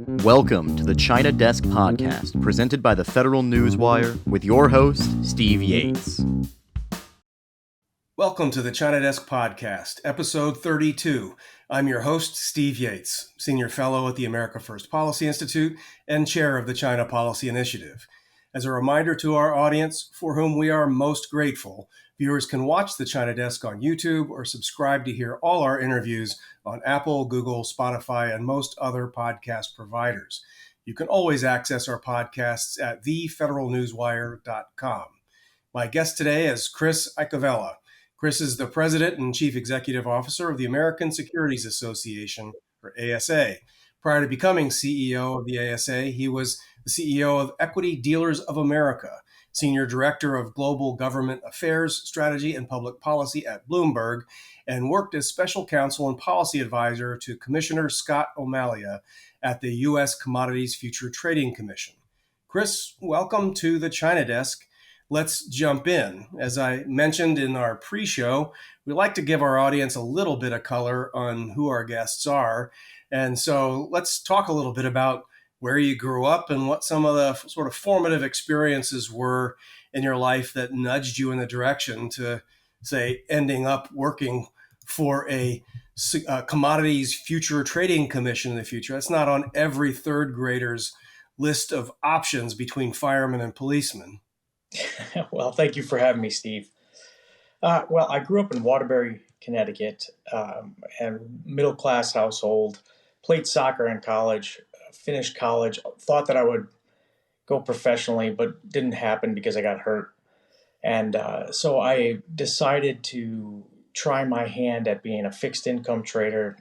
Welcome to the China Desk Podcast, presented by the Federal Newswire, with your host, Steve Yates. Welcome to the China Desk Podcast, episode 32. I'm your host, Steve Yates, Senior Fellow at the America First Policy Institute and Chair of the China Policy Initiative. As a reminder to our audience, for whom we are most grateful, viewers can watch the China Desk on YouTube or subscribe to hear all our interviews on Apple, Google, Spotify, and most other podcast providers. You can always access our podcasts at thefederalnewswire.com. My guest today is Chris Iacovella. Chris is the President and Chief Executive Officer of the American Securities Association, or ASA. Prior to becoming CEO of the ASA, he was the CEO of Equity Dealers of America, Senior Director of Global Government Affairs, Strategy, and Public Policy at Bloomberg, and worked as Special Counsel and Policy Advisor to Commissioner Scott O'Malley at the U.S. Commodities Future Trading Commission. Chris, welcome to the China Desk. Let's jump in. As I mentioned in our pre-show, we like to give our audience a little bit of color on who our guests are. And so let's talk a little bit about where you grew up and what some of the sort of formative experiences were in your life that nudged you in the direction to, say, ending up working for a Commodities Future Trading Commission in the future. That's not on every third grader's list of options between firemen and policemen. Well, thank you for having me, Steve. I grew up in Waterbury, Connecticut, and middle-class household, played soccer in college, finished college, thought that I would go professionally, but didn't happen because I got hurt. And so I decided to try my hand at being a fixed income trader.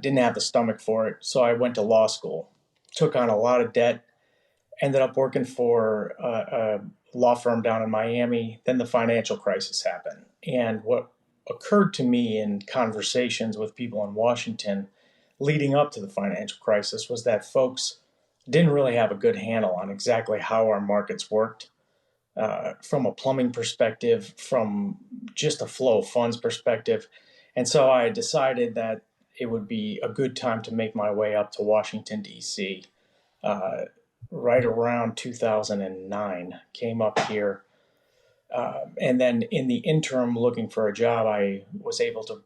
Didn't have the stomach for it. So I went to law school, took on a lot of debt, ended up working for a law firm down in Miami. Then the financial crisis happened. And what occurred to me in conversations with people in Washington leading up to the financial crisis was that folks didn't really have a good handle on exactly how our markets worked from a plumbing perspective, from just a flow of funds perspective. And so I decided that it would be a good time to make my way up to Washington, D.C. Right around 2009, came up here. And then in the interim, looking for a job, I was able to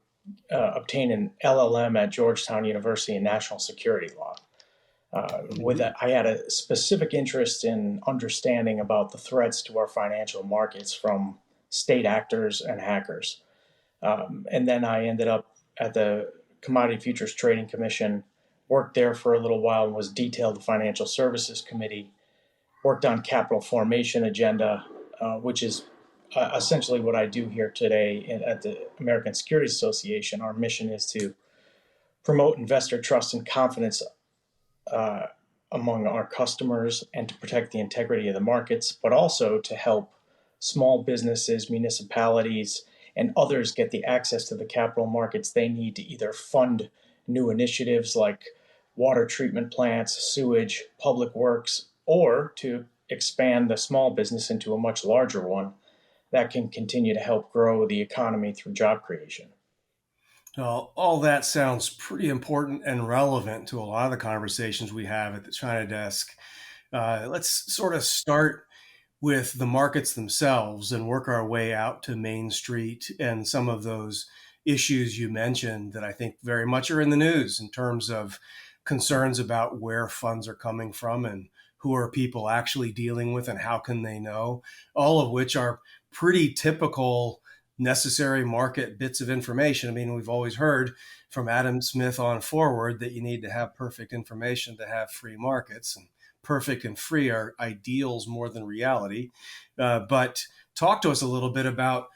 obtain an LLM at Georgetown University in national security law. With that, I had a specific interest in understanding about the threats to our financial markets from state actors and hackers. And then I ended up at the Commodity Futures Trading Commission, worked there for a little while and was detailed to the Financial Services Committee, worked on capital formation agenda, which is essentially what I do here today at the American Securities Association. Our mission is to promote investor trust and confidence among our customers and to protect the integrity of the markets, but also to help small businesses, municipalities, and others get the access to the capital markets they need to either fund new initiatives like water treatment plants, sewage, public works, or to expand the small business into a much larger one that can continue to help grow the economy through job creation. Well, all that sounds pretty important and relevant to a lot of the conversations we have at the China Desk. Let's sort of start with the markets themselves and work our way out to Main Street and some of those issues you mentioned that I think very much are in the news in terms of concerns about where funds are coming from and who are people actually dealing with and how can they know, all of which are pretty typical necessary market bits of information. I mean, we've always heard from Adam Smith on forward that you need to have perfect information to have free markets, and perfect and free are ideals more than reality. But talk to us a little bit about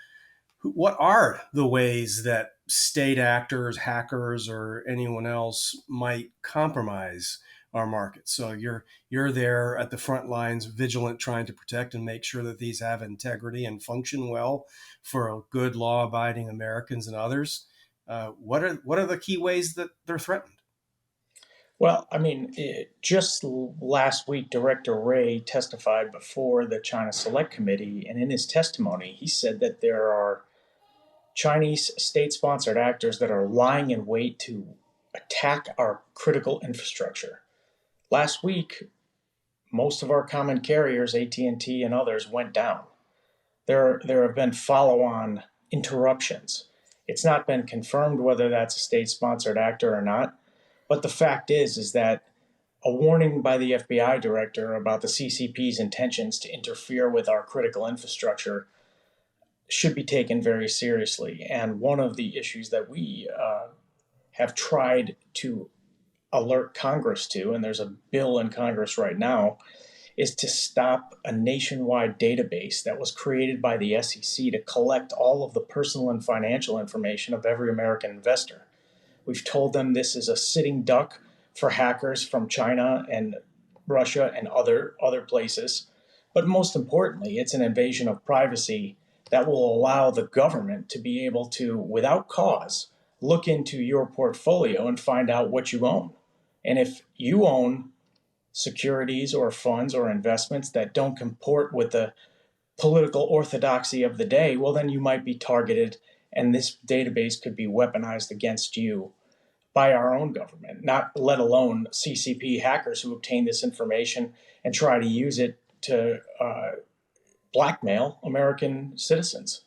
what are the ways that state actors, hackers, or anyone else might compromise our markets. So you're there at the front lines, vigilant, trying to protect and make sure that these have integrity and function well for good, law-abiding Americans and others. What are the key ways that they're threatened? Well, I mean, just last week, Director Wray testified before the China Select Committee, and in his testimony, he said that there are Chinese state-sponsored actors that are lying in wait to attack our critical infrastructure. Last week, most of our common carriers, AT&T and others, went down. There have been follow-on interruptions. It's not been confirmed whether that's a state-sponsored actor or not, but the fact is that a warning by the FBI director about the CCP's intentions to interfere with our critical infrastructure should be taken very seriously. And one of the issues that we have tried to alert Congress to, and there's a bill in Congress right now, is to stop a nationwide database that was created by the SEC to collect all of the personal and financial information of every American investor. We've told them this is a sitting duck for hackers from China and Russia and other places. But most importantly, it's an invasion of privacy that will allow the government to be able to, without cause, look into your portfolio and find out what you own. And if you own securities or funds or investments that don't comport with the political orthodoxy of the day, well, then you might be targeted, and this database could be weaponized against you by our own government, not let alone CCP hackers who obtain this information and try to use it to blackmail American citizens.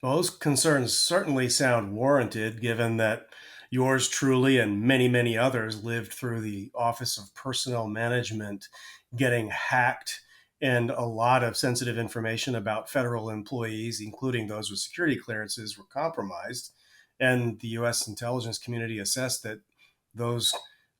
Well, those concerns certainly sound warranted, given that yours truly and many, many others lived through the Office of Personnel Management getting hacked, and a lot of sensitive information about federal employees, including those with security clearances, were compromised. And the U.S. intelligence community assessed that those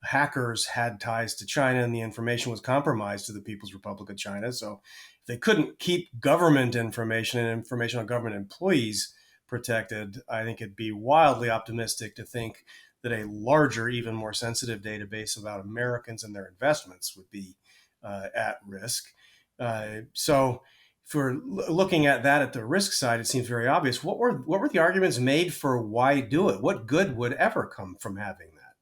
hackers had ties to China, and the information was compromised to the People's Republic of China. So if they couldn't keep government information and information on government employees protected, I think it'd be wildly optimistic to think that a larger, even more sensitive database about Americans and their investments would be at risk. So if we're looking at that at the risk side, it seems very obvious. What were the arguments made for why do it? What good would ever come from having that?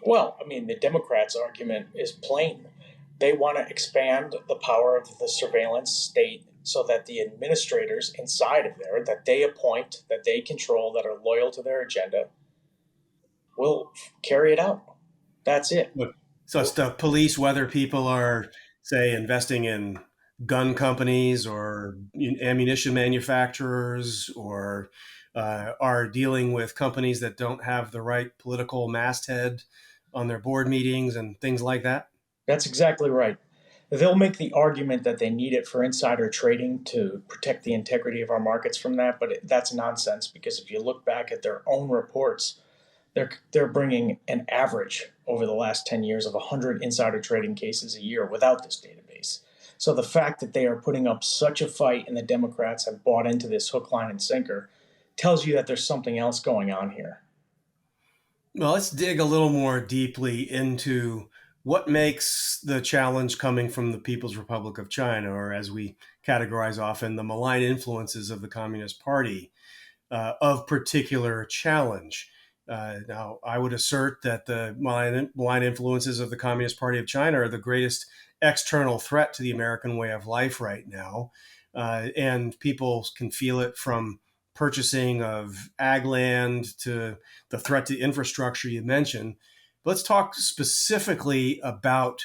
Well, I mean, the Democrats' argument is plain. They want to expand the power of the surveillance state so that the administrators inside of there, that they appoint, that they control, that are loyal to their agenda, will carry it out. That's it. So it's to police whether people are, say, investing in gun companies or ammunition manufacturers, or are dealing with companies that don't have the right political masthead on their board meetings and things like that? That's exactly right. They'll make the argument that they need it for insider trading to protect the integrity of our markets from that, but that's nonsense, because if you look back at their own reports, they're bringing an average over the last 10 years of 100 insider trading cases a year without this database. So the fact that they are putting up such a fight and the Democrats have bought into this hook, line, and sinker tells you that there's something else going on here. Well, let's dig a little more deeply into what makes the challenge coming from the People's Republic of China, or as we categorize often, the malign influences of the Communist Party, of particular challenge. Now, I would assert that the malign influences of the Communist Party of China are the greatest external threat to the American way of life right now. And people can feel it from purchasing of ag land to the threat to infrastructure you mentioned. But let's talk specifically about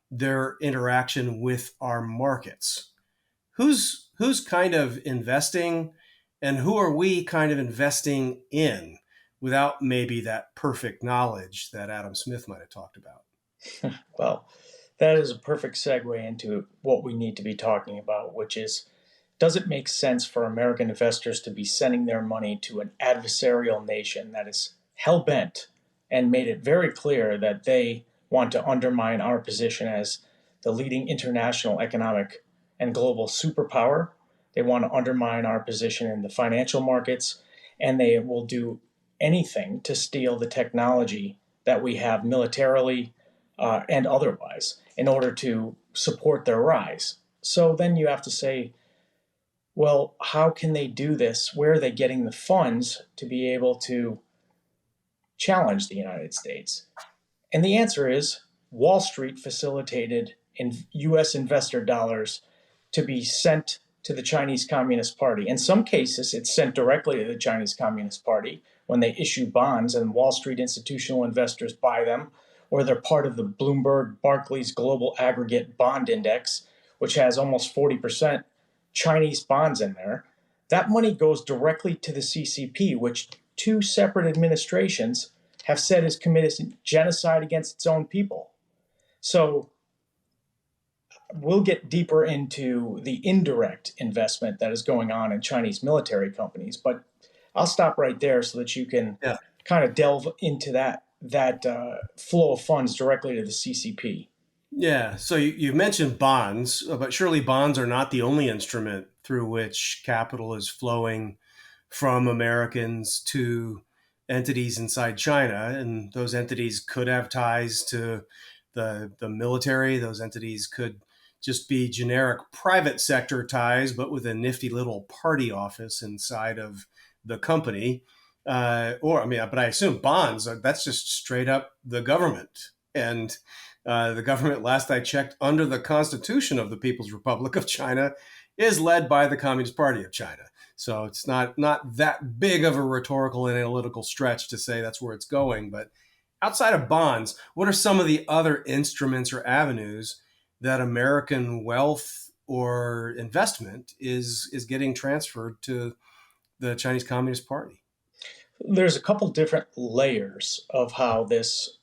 their interaction with our markets. Who's kind of investing, and who are we kind of investing in without maybe that perfect knowledge that Adam Smith might have talked about? Well, that is a perfect segue into what we need to be talking about, which is, does it make sense for American investors to be sending their money to an adversarial nation that is hell-bent and made it very clear that they want to undermine our position as the leading international economic and global superpower? They want to undermine our position in the financial markets, and they will do anything to steal the technology that we have militarily and otherwise in order to support their rise. So then you have to say, well, how can they do this? Where are they getting the funds to be able to challenge the United States? And the answer is Wall Street facilitated in U.S. investor dollars to be sent to the Chinese Communist Party. In some cases, it's sent directly to the Chinese Communist Party when they issue bonds and Wall Street institutional investors buy them, or they're part of the Bloomberg Barclays Global Aggregate Bond Index, which has almost 40% Chinese bonds in there, that money goes directly to the CCP, which two separate administrations have said is committed genocide against its own people. So we'll get deeper into the indirect investment that is going on in Chinese military companies, but I'll stop right there so that you can kind of delve into that flow of funds directly to the CCP. Yeah. So you mentioned bonds, but surely bonds are not the only instrument through which capital is flowing from Americans to entities inside China. And those entities could have ties to the military. Those entities could just be generic private sector ties, but with a nifty little party office inside of the company. But I assume bonds, that's just straight up the government. And the government, last I checked, under the Constitution of the People's Republic of China, is led by the Communist Party of China. So it's not that big of a rhetorical and analytical stretch to say that's where it's going. But outside of bonds, what are some of the other instruments or avenues that American wealth or investment is getting transferred to the Chinese Communist Party? There's a couple different layers of how this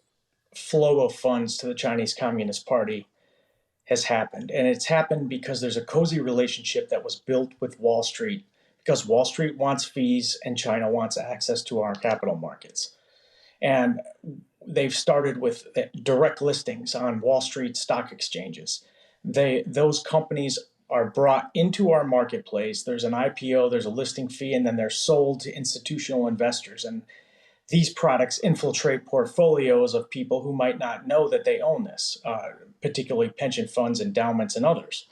flow of funds to the Chinese Communist Party has happened. And it's happened because there's a cozy relationship that was built with Wall Street, because Wall Street wants fees and China wants access to our capital markets. And they've started with direct listings on Wall Street stock exchanges. Those companies are brought into our marketplace. There's an IPO, there's a listing fee, and then they're sold to institutional investors. And these products infiltrate portfolios of people who might not know that they own this, particularly pension funds, endowments, and others.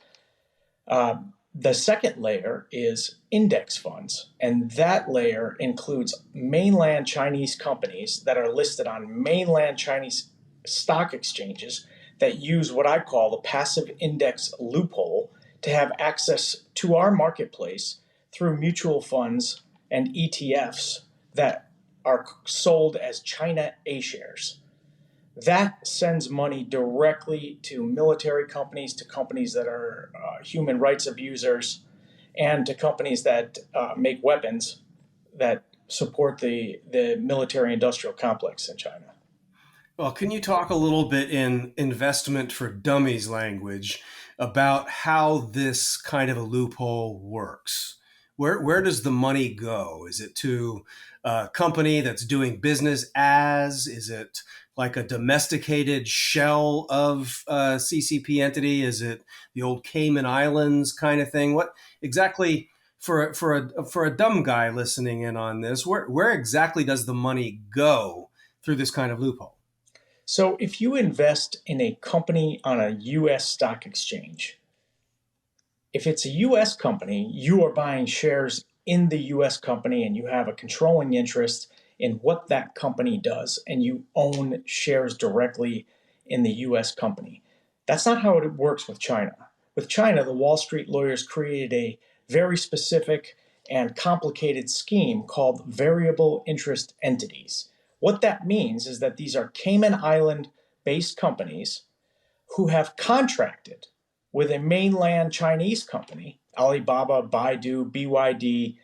The second layer is index funds, and that layer includes mainland Chinese companies that are listed on mainland Chinese stock exchanges that use what I call the passive index loophole to have access to our marketplace through mutual funds and ETFs that are sold as China A shares. That sends money directly to military companies, to companies that are human rights abusers, and to companies that make weapons that support the military industrial complex in China. Well, can you talk a little bit in investment for dummies language about how this kind of a loophole works? Where does the money go? Is it to a company that's doing business as? Is it like a domesticated shell of a CCP entity? Is it the old Cayman Islands kind of thing? What exactly, for a dumb guy listening in on this, where exactly does the money go through this kind of loophole? So if you invest in a company on a U.S. stock exchange, if it's a U.S. company, you are buying shares in the U.S. company and you have a controlling interest in what that company does, and you own shares directly in the U.S. company. That's not how it works with China. With China, the Wall Street lawyers created a very specific and complicated scheme called variable interest entities. What that means is that these are Cayman Island-based companies who have contracted with a mainland Chinese company, Alibaba, Baidu, BYD,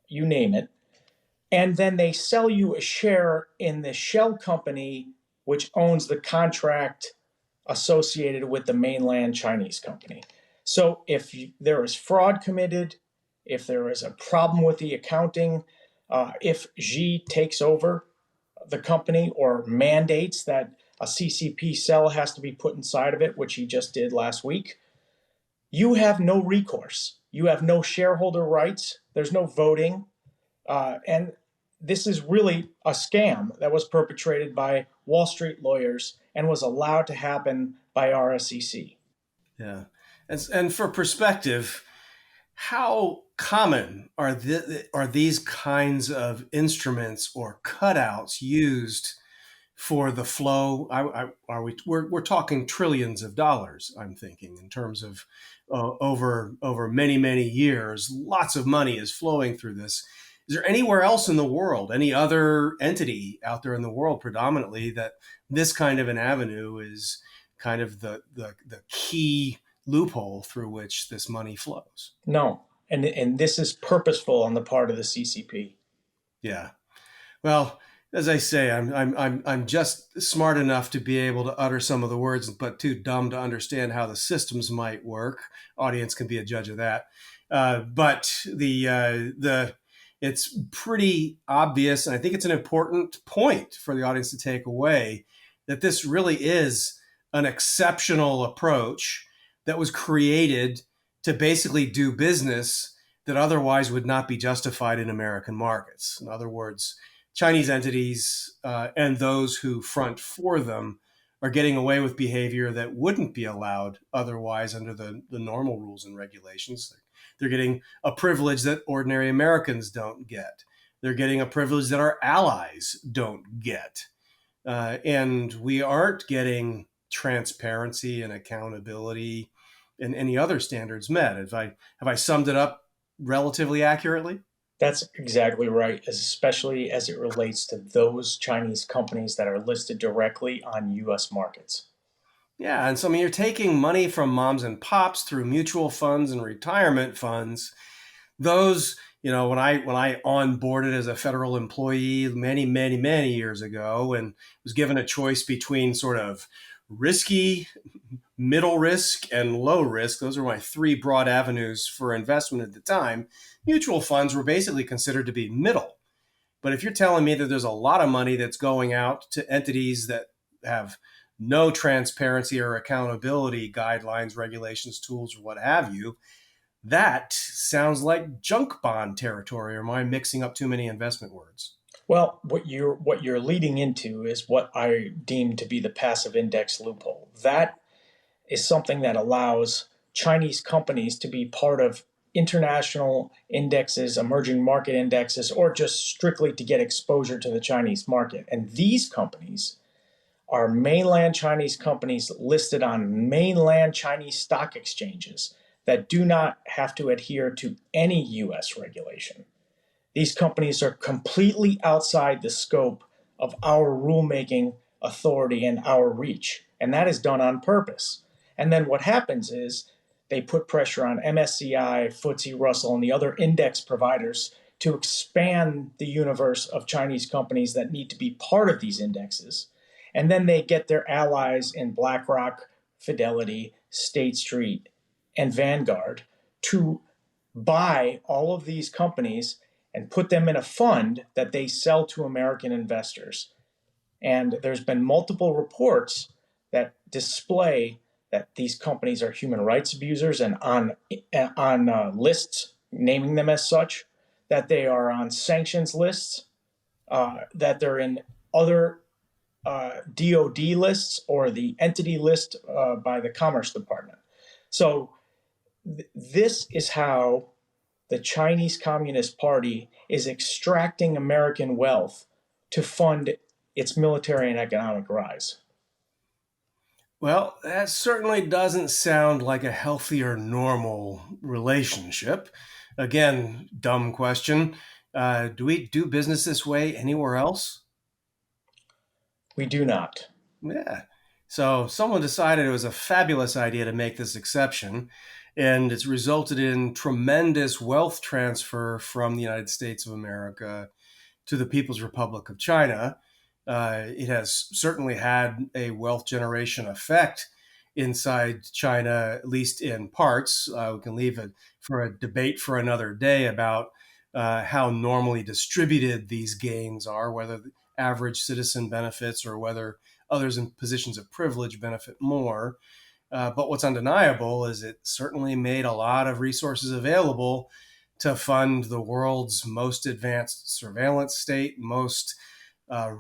you name it, and then they sell you a share in the shell company which owns the contract associated with the mainland Chinese company. So if there is fraud committed, if there is a problem with the accounting, if Xi takes over the company or mandates that a CCP cell has to be put inside of it, which he just did last week, you have no recourse. You have no shareholder rights. There's no voting. And this is really a scam that was perpetrated by Wall Street lawyers and was allowed to happen by our SEC. Yeah. And for perspective, how common are these kinds of instruments or cutouts used for the flow? We're talking trillions of dollars, I'm thinking, in terms of over many years. Lots of money is flowing through this. Is there anywhere else in the world, any other entity out there in the world predominantly, that this kind of an avenue is kind of the key loophole through which this money flows? No, and this is purposeful on the part of the CCP. Yeah. Well, as I say, I'm just smart enough to be able to utter some of the words, but too dumb to understand how the systems might work. Audience can be a judge of that. But the it's pretty obvious, and I think it's an important point for the audience to take away, that this really is an exceptional approach that was created to basically do business that otherwise would not be justified in American markets. In other words, Chinese entities and those who front for them are getting away with behavior that wouldn't be allowed otherwise under the normal rules and regulations. They're getting a privilege that ordinary Americans don't get. They're getting a privilege that our allies don't get. And we aren't getting transparency and accountability and any other standards met. Have I summed it up relatively accurately? That's exactly right, especially as it relates to those Chinese companies that are listed directly on US markets. Yeah, and so I mean, you're taking money from moms and pops through mutual funds and retirement funds. Those, when I onboarded as a federal employee many years ago, and was given a choice between sort of risky, middle risk, and low risk. Those are my three broad avenues for investment at the time. Mutual funds were basically considered to be middle. But if you're telling me that there's a lot of money that's going out to entities that have no transparency or accountability guidelines, regulations, tools, or what have you, that sounds like junk bond territory. Or am I mixing up too many investment words? Well, what you're leading into is what I deem to be the passive index loophole. That is something that allows Chinese companies to be part of international indexes, emerging market indexes, or just strictly to get exposure to the Chinese market. And these companies are mainland Chinese companies listed on mainland Chinese stock exchanges that do not have to adhere to any US regulation. These companies are completely outside the scope of our rulemaking authority and our reach. And that is done on purpose. And then what happens is they put pressure on MSCI, FTSE Russell, and the other index providers to expand the universe of Chinese companies that need to be part of these indexes. And then they get their allies in BlackRock, Fidelity, State Street, and Vanguard to buy all of these companies and put them in a fund that they sell to American investors. And there's been multiple reports that display that these companies are human rights abusers and on lists, naming them as such, that they are on sanctions lists, that they're in other DOD lists or the entity list by the Commerce Department. So this is how the Chinese Communist Party is extracting American wealth to fund its military and economic rise. Well, that certainly doesn't sound like a healthy or normal relationship. Again, dumb question. Do we do business this way anywhere else? We do not. Yeah. So someone decided it was a fabulous idea to make this exception, and it's resulted in tremendous wealth transfer from the United States of America to the People's Republic of China. It has certainly had a wealth generation effect inside China, at least in parts. We can leave it for a debate for another day about how normally distributed these gains are, whether the average citizen benefits or whether others in positions of privilege benefit more. But what's undeniable is it certainly made a lot of resources available to fund the world's most advanced surveillance state, most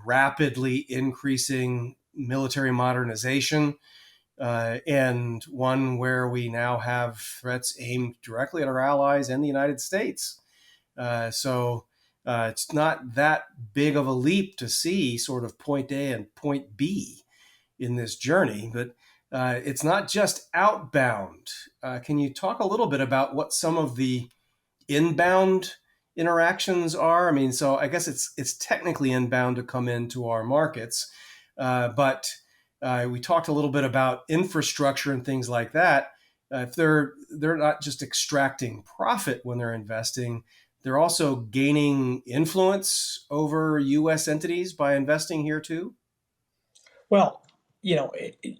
rapidly increasing military modernization, and one where we now have threats aimed directly at our allies and the United States. So it's not that big of a leap to see sort of point A and point B in this journey, but it's not just outbound. Can you talk a little bit about what some of the inbound interactions are? I mean, so I guess it's technically inbound to come into our markets, but we talked a little bit about infrastructure and things like that. If they're not just extracting profit when they're investing, they're also gaining influence over U.S. entities by investing here too. Well,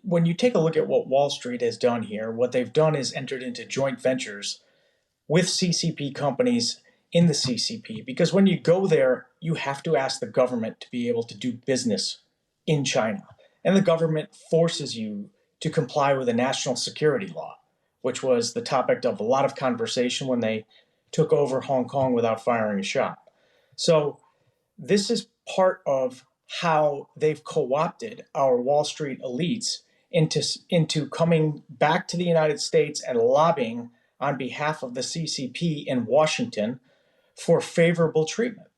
when you take a look at what Wall Street has done here, what they've done is entered into joint ventures with CCP companies in the CCP. Because when you go there, you have to ask the government to be able to do business in China. And the government forces you to comply with a national security law, which was the topic of a lot of conversation when they took over Hong Kong without firing a shot. So this is part of how they've co-opted our Wall Street elites into coming back to the United States and lobbying on behalf of the CCP in Washington for favorable treatment.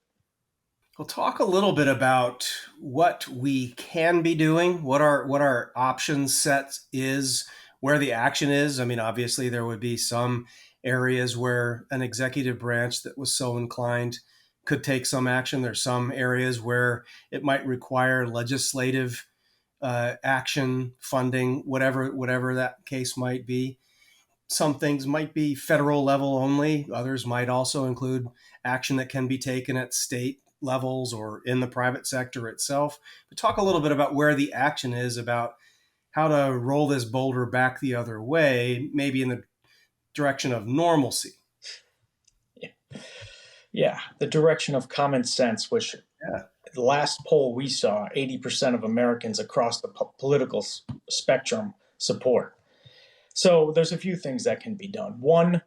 We'll talk a little bit about what we can be doing, what our options set is, where the action is. I mean, obviously there would be some areas where an executive branch that was so inclined could take some action. There's some areas where it might require legislative action, funding, whatever that case might be. Some things might be federal level only. Others might also include action that can be taken at state levels or in the private sector itself. But talk a little bit about where the action is, about how to roll this boulder back the other way, maybe in the direction of normalcy. Yeah, the direction of common sense, which Yeah. the last poll we saw, 80% of Americans across the political spectrum support. So there's a few things that can be done. One,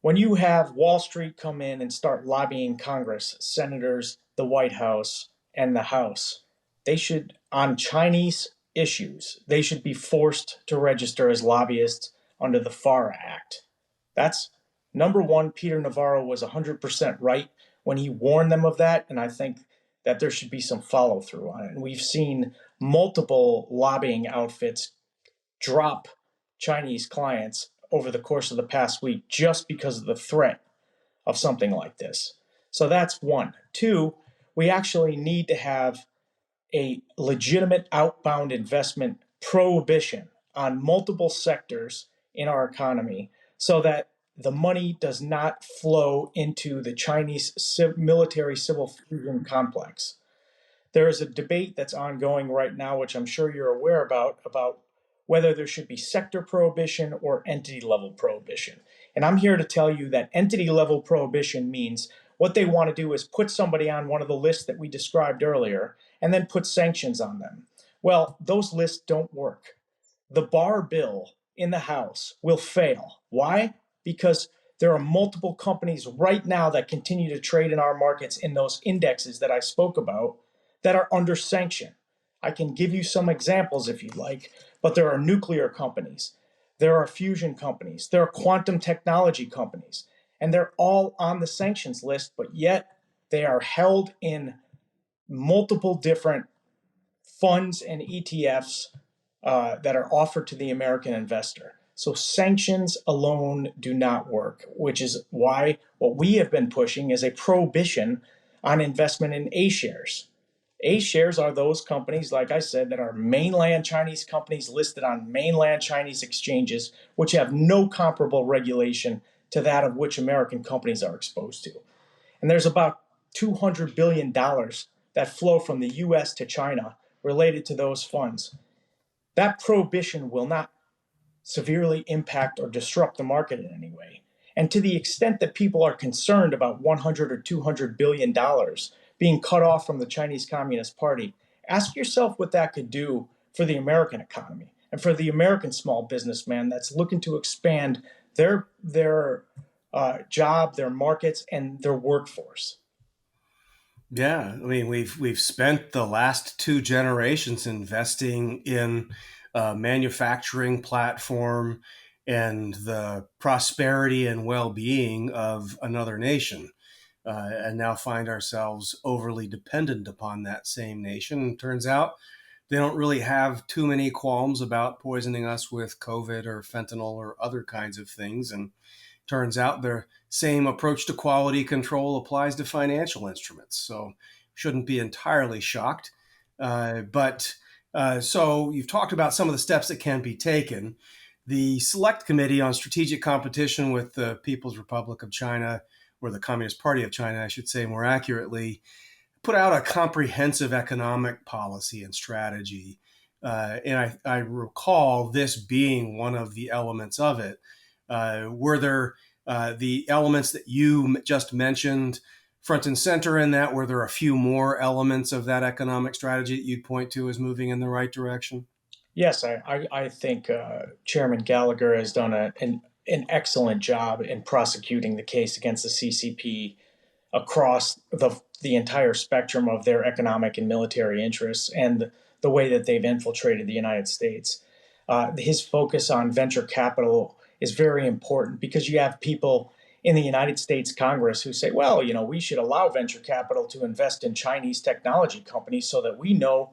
when you have Wall Street come in and start lobbying Congress, senators, the White House, and the House, they should, on Chinese issues, they should be forced to register as lobbyists under the FAR Act. That's number one. Peter Navarro was 100% right when he warned them of that, and I think that there should be some follow through on it. And we've seen multiple lobbying outfits drop Chinese clients over the course of the past week just because of the threat of something like this. So that's one. Two, we actually need to have a legitimate outbound investment prohibition on multiple sectors in our economy so that the money does not flow into the Chinese military civil fusion complex. There is a debate that's ongoing right now, which I'm sure you're aware about whether there should be sector prohibition or entity level prohibition. And I'm here to tell you that entity level prohibition means what they want to do is put somebody on one of the lists that we described earlier and then put sanctions on them. Well, those lists don't work. The Barr bill in the House will fail. Why? Because there are multiple companies right now that continue to trade in our markets in those indexes that I spoke about that are under sanction. I can give you some examples if you'd like, but there are nuclear companies, there are fusion companies, there are quantum technology companies, and they're all on the sanctions list, but yet they are held in multiple different funds and ETFs that are offered to the American investor. So sanctions alone do not work, which is why what we have been pushing is a prohibition on investment in A shares. A shares are those companies, like I said, that are mainland Chinese companies listed on mainland Chinese exchanges, which have no comparable regulation to that of which American companies are exposed to. And there's about $200 billion that flow from the US to China related to those funds. That prohibition will not severely impact or disrupt the market in any way. And to the extent that people are concerned about $100 or $200 billion being cut off from the Chinese Communist Party, ask yourself what that could do for the American economy and for the American small businessman that's looking to expand their job, their markets, and their workforce. Yeah, I mean, we've spent the last two generations investing in a manufacturing platform and the prosperity and well-being of another nation, and now find ourselves overly dependent upon that same nation. Turns out they don't really have too many qualms about poisoning us with COVID or fentanyl or other kinds of things, and turns out the same approach to quality control applies to financial instruments. So shouldn't be entirely shocked. So you've talked about some of the steps that can be taken. The Select Committee on Strategic Competition with the People's Republic of China, or the Communist Party of China, I should say more accurately, put out a comprehensive economic policy and strategy. And I recall this being one of the elements of it. Were there the elements that you just mentioned front and center in that? Were there a few more elements of that economic strategy that you'd point to as moving in the right direction? Yes, I think Chairman Gallagher has done an excellent job in prosecuting the case against the CCP across the entire spectrum of their economic and military interests and the way that they've infiltrated the United States. His focus on venture capital is very important because you have people in the United States Congress who say, well, we should allow venture capital to invest in Chinese technology companies so that we know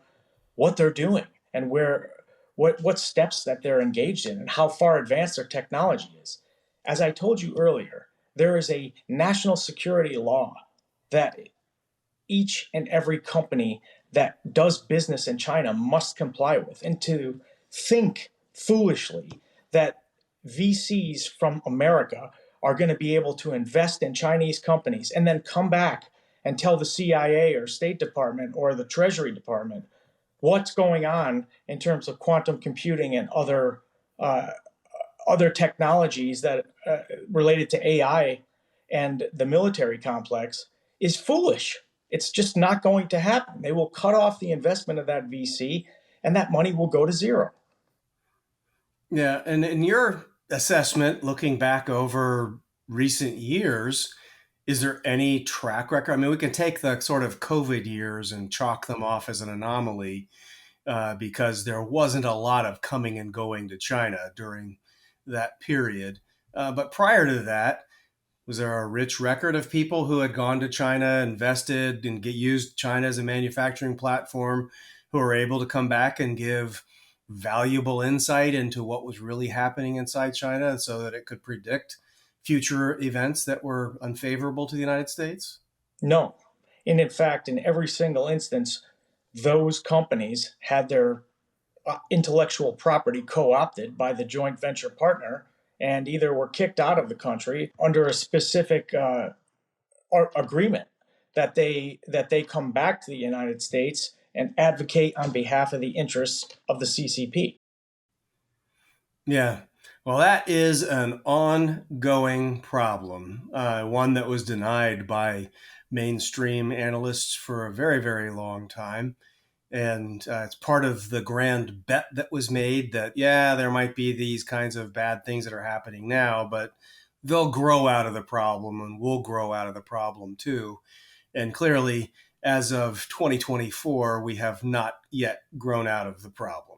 what they're doing and what steps that they're engaged in and how far advanced their technology is. As I told you earlier, there is a national security law that each and every company that does business in China must comply with. And to think foolishly that VCs from America are going to be able to invest in Chinese companies and then come back and tell the CIA or State Department or the Treasury Department what's going on in terms of quantum computing and other technologies that related to AI and the military complex is foolish. It's just not going to happen. They will cut off the investment of that VC, and that money will go to zero. Yeah, and in your assessment, looking back over recent years, is there any track record? I mean, we can take the sort of COVID years and chalk them off as an anomaly because there wasn't a lot of coming and going to China during that period. But prior to that, was there a rich record of people who had gone to China, invested, and used China as a manufacturing platform, who were able to come back and give valuable insight into what was really happening inside China so that it could predict future events that were unfavorable to the United States? No. And in fact, in every single instance, those companies had their intellectual property co-opted by the joint venture partner and either were kicked out of the country under a specific agreement that they come back to the United States and advocate on behalf of the interests of the CCP. Yeah. Well, that is an ongoing problem, one that was denied by mainstream analysts for a very, very long time. And it's part of the grand bet that was made that, yeah, there might be these kinds of bad things that are happening now, but they'll grow out of the problem and we'll grow out of the problem too. And clearly, as of 2024, we have not yet grown out of the problem.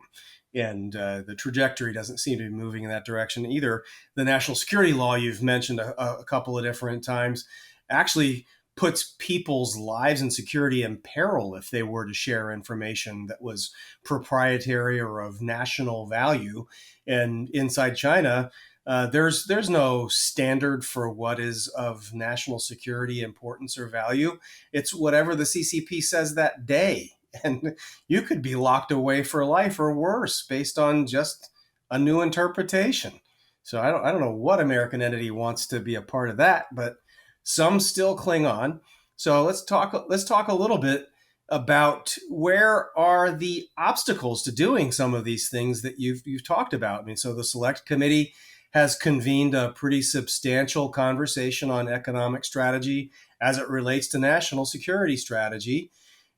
And the trajectory doesn't seem to be moving in that direction either. The national security law you've mentioned a couple of different times actually puts people's lives and security in peril if they were to share information that was proprietary or of national value. And inside China, there's no standard for what is of national security importance or value. It's whatever the CCP says that day. And you could be locked away for life or worse based on just a new interpretation. So I don't know what American entity wants to be a part of that, but some still cling on. So let's talk a little bit about where are the obstacles to doing some of these things that you've talked about. I mean, so the Select Committee has convened a pretty substantial conversation on economic strategy as it relates to national security strategy.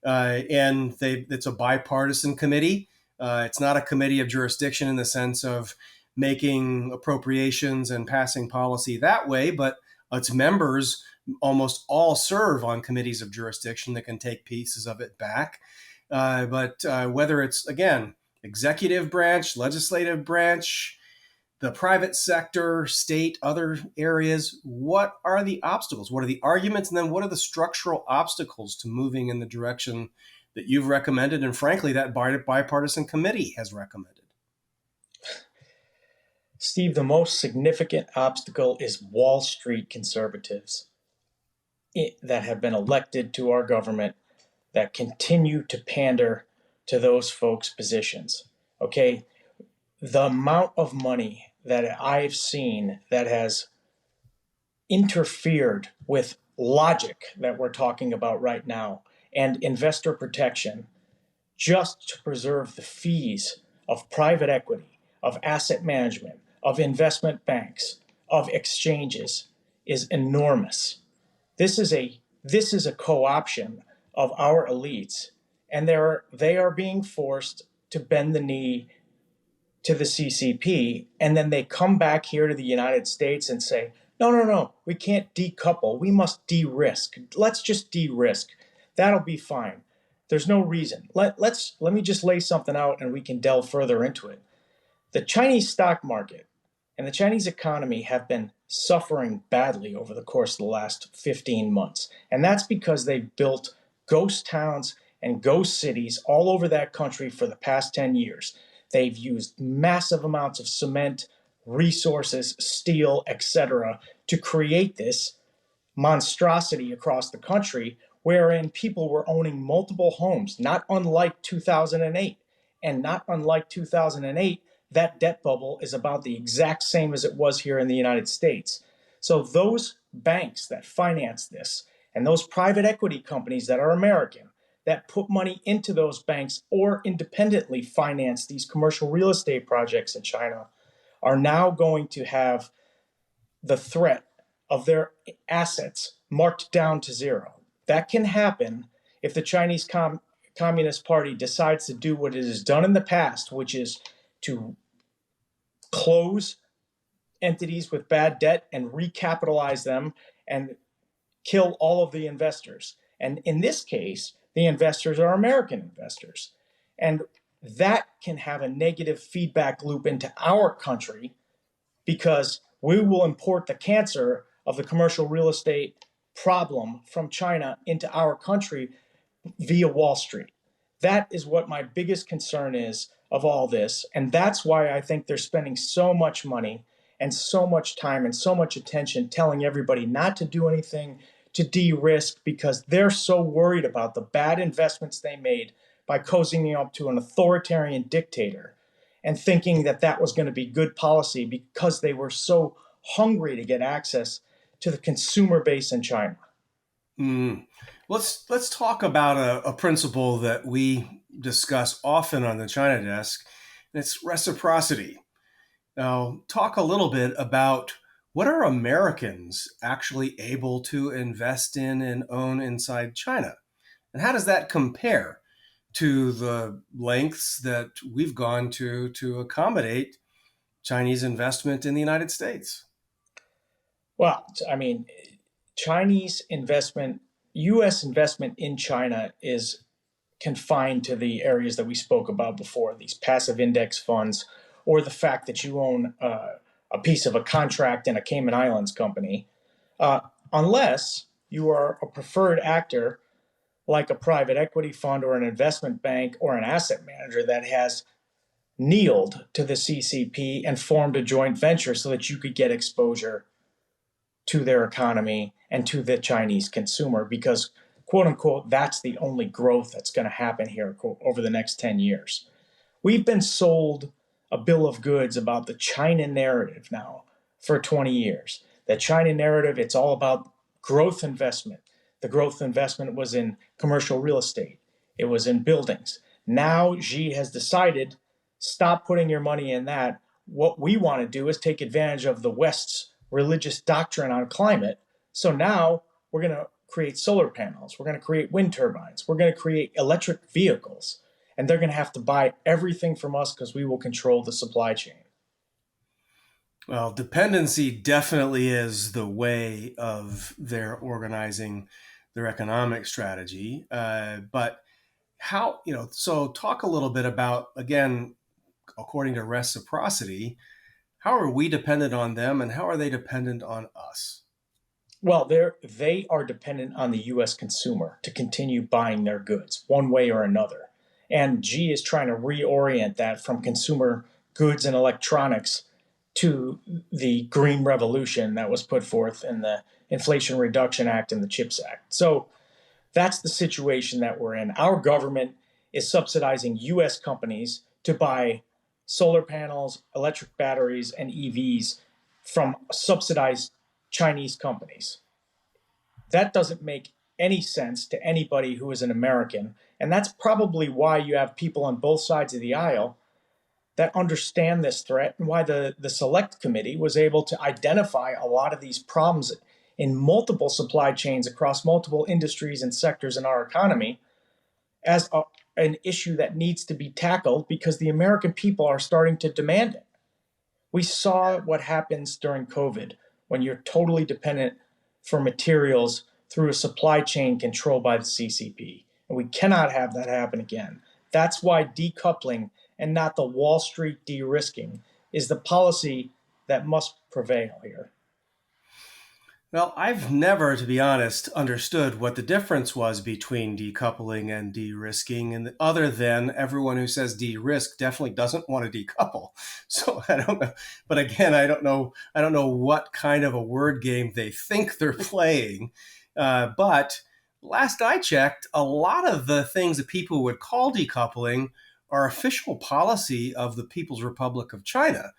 And it's a bipartisan committee. It's not a committee of jurisdiction in the sense of making appropriations and passing policy that way, but its members almost all serve on committees of jurisdiction that can take pieces of it back. But whether it's, again, executive branch, legislative branch, the private sector, state, other areas, what are the obstacles? What are the arguments? And then what are the structural obstacles to moving in the direction that you've recommended? And frankly, that bipartisan committee has recommended. Steve, the most significant obstacle is Wall Street conservatives that have been elected to our government that continue to pander to those folks' positions. Okay, the amount of money that I've seen that has interfered with logic that we're talking about right now and investor protection just to preserve the fees of private equity, of asset management, of investment banks, of exchanges is enormous. This is a co-option of our elites, and they are being forced to bend the knee to the CCP, and then they come back here to the United States and say, no, no, no, we can't decouple. We must de-risk. Let's just de-risk. That'll be fine. There's no reason. Let me just lay something out and we can delve further into it. The Chinese stock market and the Chinese economy have been suffering badly over the course of the last 15 months. And that's because they've built ghost towns and ghost cities all over that country for the past 10 years. They've used massive amounts of cement, resources, steel, etc., to create this monstrosity across the country wherein people were owning multiple homes, not unlike 2008. And not unlike 2008, that debt bubble is about the exact same as it was here in the United States. So those banks that finance this and those private equity companies that are American that put money into those banks or independently finance these commercial real estate projects in China are now going to have the threat of their assets marked down to zero. That can happen if the Chinese Communist Party decides to do what it has done in the past, which is to close entities with bad debt and recapitalize them and kill all of the investors. And in this case, the investors are American investors. And that can have a negative feedback loop into our country because we will import the cancer of the commercial real estate problem from China into our country via Wall Street. That is what my biggest concern is of all this. And that's why I think they're spending so much money and so much time and so much attention telling everybody not to do anything to de-risk because they're so worried about the bad investments they made by cozying up to an authoritarian dictator and thinking that that was going to be good policy because they were so hungry to get access to the consumer base in China. Let's talk about a principle that we discuss often on the China desk, and it's reciprocity. Now, talk a little bit about what are Americans actually able to invest in and own inside China, and how does that compare to the lengths that we've gone to accommodate Chinese investment in the United States? Well, I mean, Chinese investment, U.S. investment in China is confined to the areas that we spoke about before, these passive index funds, or the fact that you own a piece of a contract in a Cayman Islands company, unless you are a preferred actor like a private equity fund or an investment bank or an asset manager that has kneeled to the CCP and formed a joint venture so that you could get exposure to their economy and to the Chinese consumer because, quote unquote, that's the only growth that's going to happen here over the next 10 years. We've been sold a bill of goods about the China narrative now for 20 years. The China narrative, it's all about growth investment. The growth investment was in commercial real estate. It was in buildings. Now Xi has decided, stop putting your money in that. What we want to do is take advantage of the West's religious doctrine on climate. So now we're going to create solar panels. We're going to create wind turbines. We're going to create electric vehicles. And they're going to have to buy everything from us because we will control the supply chain. Well, dependency definitely is the way of their organizing their economic strategy. But how, so talk a little bit about, again, according to reciprocity, how are we dependent on them and how are they dependent on us? Well, they are dependent on the U.S. consumer to continue buying their goods one way or another. And Xi is trying to reorient that from consumer goods and electronics to the green revolution that was put forth in the Inflation Reduction Act and the CHIPS Act. So that's the situation that we're in. Our government is subsidizing US companies to buy solar panels, electric batteries, and EVs from subsidized Chinese companies. That doesn't make any sense to anybody who is an American. And that's probably why you have people on both sides of the aisle that understand this threat, and why the select committee was able to identify a lot of these problems in multiple supply chains across multiple industries and sectors in our economy as an issue that needs to be tackled because the American people are starting to demand it. We saw what happens during COVID when you're totally dependent for materials through a supply chain controlled by the CCP. And we cannot have that happen again. That's why decoupling and not the Wall Street de-risking is the policy that must prevail here. Well, I've never, to be honest, understood what the difference was between decoupling and de-risking, and other than everyone who says de-risk definitely doesn't want to decouple. So I don't know. But again, I don't know what kind of a word game they think they're playing. But last I checked, a lot of the things that people would call decoupling are official policy of the People's Republic of China.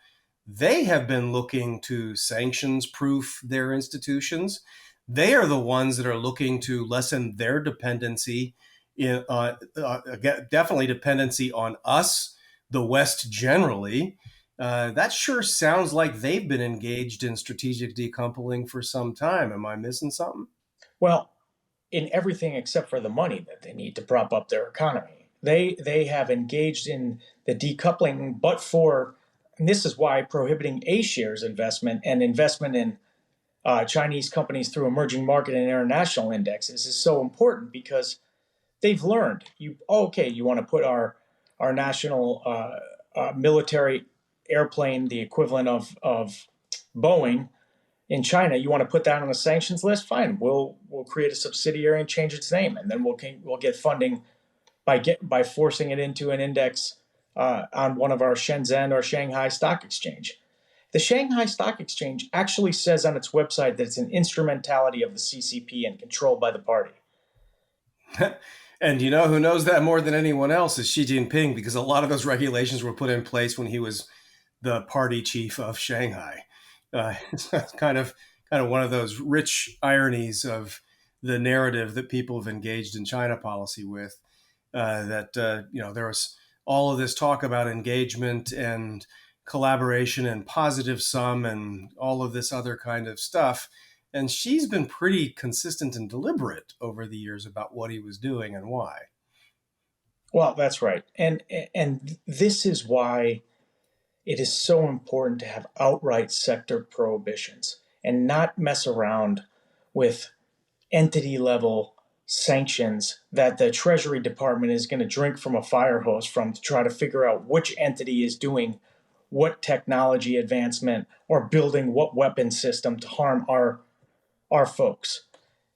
They have been looking to sanctions proof their institutions. They are the ones that are looking to lessen their dependency, definitely dependency on us, the West generally. That sure sounds like they've been engaged in strategic decoupling for some time. Am I missing something? Well, in everything except for the money that they need to prop up their economy. They have engaged in the decoupling, but for, and this is why prohibiting A-shares investment and investment in Chinese companies through emerging market and international indexes is so important, because they've learned, you want to put our national military airplane, the equivalent of Boeing, in China, you want to put that on a sanctions list? Fine, we'll create a subsidiary and change its name, and then we'll get funding by forcing it into an index on one of our Shenzhen or Shanghai Stock Exchange. The Shanghai Stock Exchange actually says on its website that it's an instrumentality of the CCP and controlled by the party. And you know who knows that more than anyone else is Xi Jinping, because a lot of those regulations were put in place when he was the party chief of Shanghai. It's kind of one of those rich ironies of the narrative that people have engaged in China policy with. There was all of this talk about engagement and collaboration and positive sum and all of this other kind of stuff. And Xi's been pretty consistent and deliberate over the years about what he was doing and why. Well, that's right. And this is why it is so important to have outright sector prohibitions and not mess around with entity level sanctions that the Treasury Department is going to drink from a fire hose from to try to figure out which entity is doing what technology advancement or building what weapon system to harm our folks.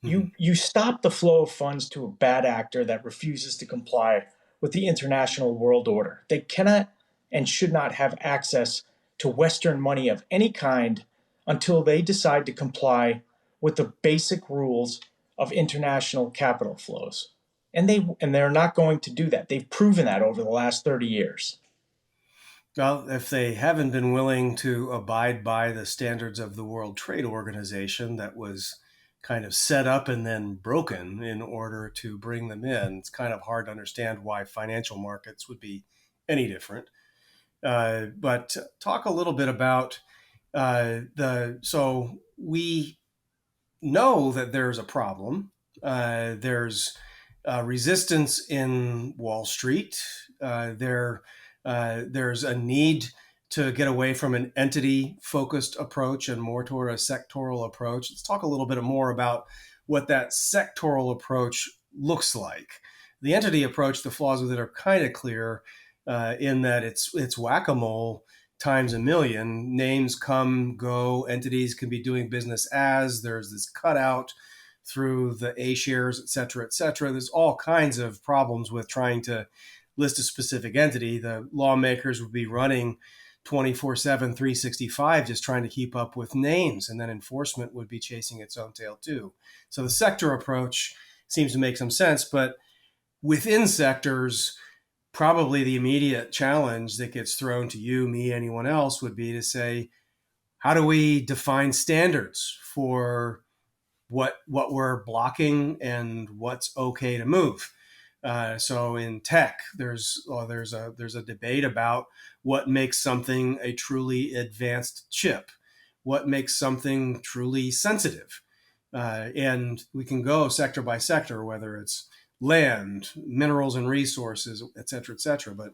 You stop the flow of funds to a bad actor that refuses to comply with the international world order. They cannot and should not have access to Western money of any kind until they decide to comply with the basic rules of international capital flows. And they're not going to do that. They've proven that over the last 30 years. Well, if they haven't been willing to abide by the standards of the World Trade Organization that was kind of set up and then broken in order to bring them in, it's kind of hard to understand why financial markets would be any different. But talk a little bit about so we know that there's a problem. There's resistance in Wall Street. There's a need to get away from an entity-focused approach and more toward a sectoral approach. Let's talk a little bit more about what that sectoral approach looks like. The entity approach, the flaws with it are kind of clear in that it's whack-a-mole times a million. Names come, go, entities can be doing business as, there's this cutout through the A shares, et cetera, et cetera. There's all kinds of problems with trying to list a specific entity. The lawmakers would be running 24/7, 365, just trying to keep up with names, and then enforcement would be chasing its own tail too. So the sector approach seems to make some sense, but within sectors, probably the immediate challenge that gets thrown to you, me, anyone else would be to say, how do we define standards for what we're blocking and what's okay to move? So in tech, there's a debate about what makes something a truly advanced chip, what makes something truly sensitive, and we can go sector by sector, whether it's land, minerals and resources, et cetera, et cetera. But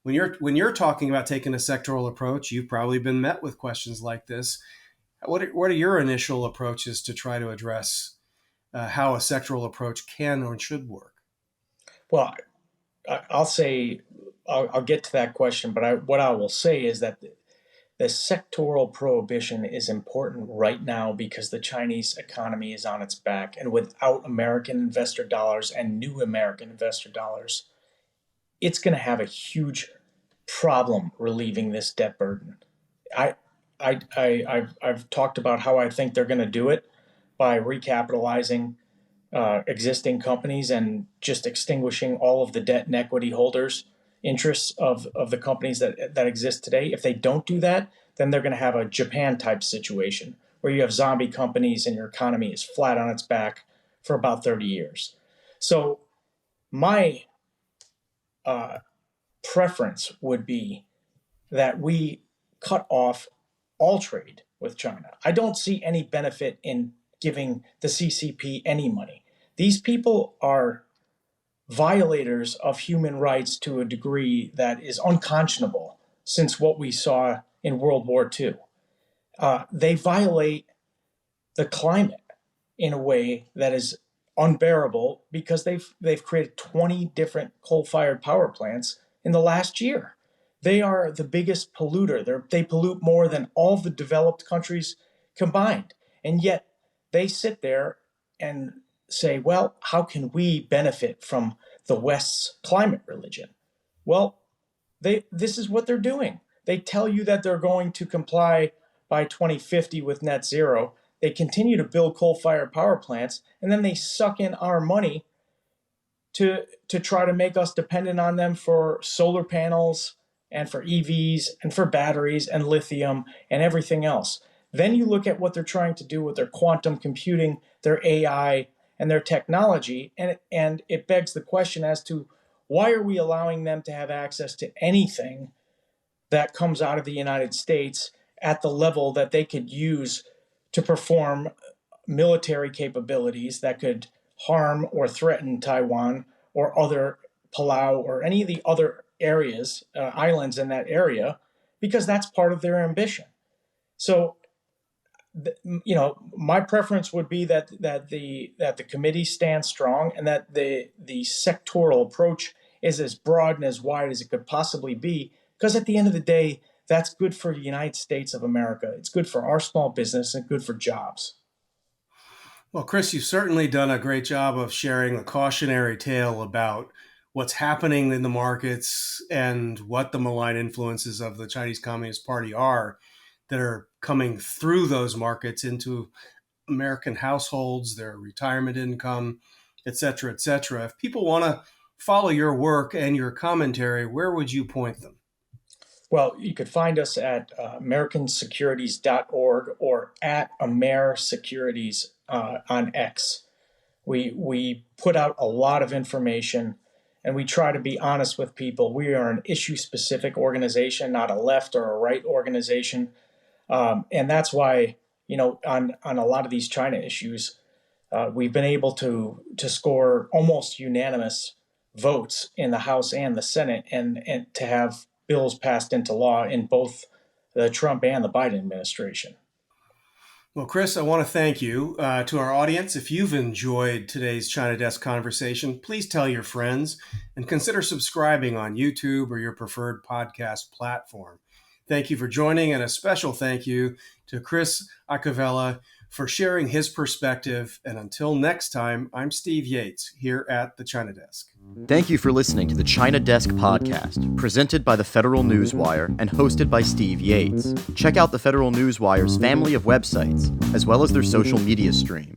when you're talking about taking a sectoral approach, you've probably been met with questions like this. What are your initial approaches to try to address how a sectoral approach can or should work? Well, I'll say I'll get to that question, but what I will say is that the sectoral prohibition is important right now because the Chinese economy is on its back, and without American investor dollars and new American investor dollars, it's going to have a huge problem relieving this debt burden. I've talked about how I think they're going to do it by recapitalizing existing companies and just extinguishing all of the debt and equity holders' interests of the companies that exist today. If they don't do that, then they're going to have a Japan type situation where you have zombie companies and your economy is flat on its back for about 30 years. So my preference would be that we cut off all trade with China. I don't see any benefit in giving the CCP any money. These people are violators of human rights to a degree that is unconscionable since what we saw in World War II. They violate the climate in a way that is unbearable because they've created 20 different coal-fired power plants in the last year. They are the biggest polluter. They pollute more than all the developed countries combined. And yet they sit there and say, well, how can we benefit from the West's climate religion? Well, this is what they're doing. They tell you that they're going to comply by 2050 with net zero. They continue to build coal-fired power plants, and then they suck in our money to try to make us dependent on them for solar panels and for EVs and for batteries and lithium and everything else. Then you look at what they're trying to do with their quantum computing, their AI, and their technology, and it begs the question as to why are we allowing them to have access to anything that comes out of the United States at the level that they could use to perform military capabilities that could harm or threaten Taiwan or other Palau or any of the other areas, islands in that area, because that's part of their ambition. So, my preference would be that the committee stands strong and that the sectoral approach is as broad and as wide as it could possibly be, because at the end of the day, that's good for the United States of America. It's good for our small business and good for jobs. Well, Chris, you've certainly done a great job of sharing a cautionary tale about what's happening in the markets and what the malign influences of the Chinese Communist Party are that are coming through those markets into American households, their retirement income, et cetera, et cetera. If people want to follow your work and your commentary, where would you point them? Well, you could find us at americansecurities.org or at AmerSecurities on X. We put out a lot of information and we try to be honest with people. We are an issue-specific organization, not a left or a right organization. And that's why, on a lot of these China issues, we've been able to score almost unanimous votes in the House and the Senate and to have bills passed into law in both the Trump and the Biden administration. Well, Chris, I want to thank you. To our audience, if you've enjoyed today's China Desk conversation, please tell your friends and consider subscribing on YouTube or your preferred podcast platform. Thank you for joining, and a special thank you to Chris Iacovella for sharing his perspective. And until next time, I'm Steve Yates here at the China Desk. Thank you for listening to the China Desk podcast, presented by the Federal Newswire and hosted by Steve Yates. Check out the Federal Newswire's family of websites, as well as their social media stream.